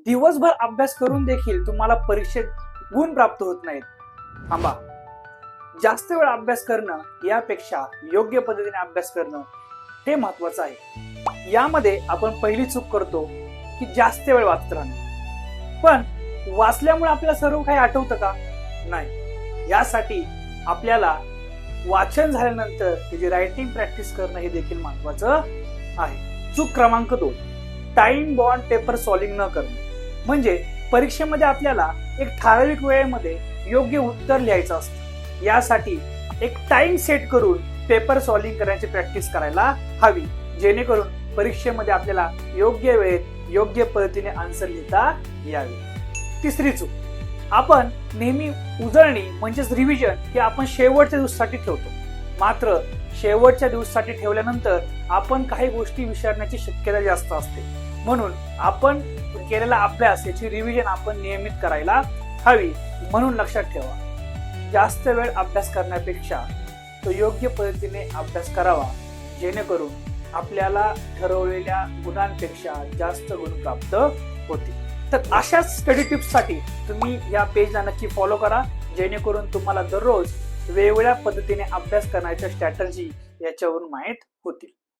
दिवसभर अभ्यास करून देखील तुम्हाला परीक्षेत गुण प्राप्त होत नाहीत. थांबा. जास्त वेळ अभ्यास करणं यापेक्षा योग्य पद्धतीने अभ्यास करणं हे महत्वाचं आहे. यामध्ये आपण पहिली चूक करतो की जास्त वेळ वाचत राहणं. पण वाचल्यामुळे आपल्याला सर्व काही आठवतं का? नाही. यासाठी आपल्याला वाचन झाल्यानंतर त्याची रायटिंग प्रॅक्टिस करणं हे देखील महत्वाचं आहे. चूक क्रमांक 2, टाइम बॉन्ड पेपर सॉल्विंग न करणं. म्हणजे परीक्षेमध्ये आपल्याला एक ठराविक वेळेमध्ये योग्य उत्तर लिहायचं असतं. यासाठी एक टाइम सेट करून पेपर सॉल्विंग करण्याची प्रॅक्टिस करायला हवी, जेणेकरून परीक्षेमध्ये आपल्याला योग्य वेळेत योग्य पद्धतीने आन्सर लिहिता यावे. तिसरी चूक, आपण नेहमी उजळणी म्हणजेच रिव्हिजन हे आपण शेवटच्या दिवसासाठी ठेवतो. मात्र शेवटच्या दिवसासाठी ठेवल्यानंतर आपण काही गोष्टी विसरण्याची शक्यता जास्त असते. म्हणून आपण केलेला अभ्यास याची रिव्हिजन आपण नियमित करायला हवी. म्हणून लक्षात ठेवा, जास्त वेळ अभ्यास करण्यापेक्षा तो योग्य पद्धतीने अभ्यास करावा, जेणेकरून आपल्याला ठरवलेल्या गुणांपेक्षा जास्त गुण प्राप्त होतील. तर अशाच स्टडी टिप्ससाठी तुम्ही या पेजला नक्की फॉलो करा, जेणेकरून तुम्हाला दररोज वेगवेगळ्या पद्धतीने अभ्यास करण्याच्या स्ट्रॅटर्जी याच्यावरून माहीत होतील.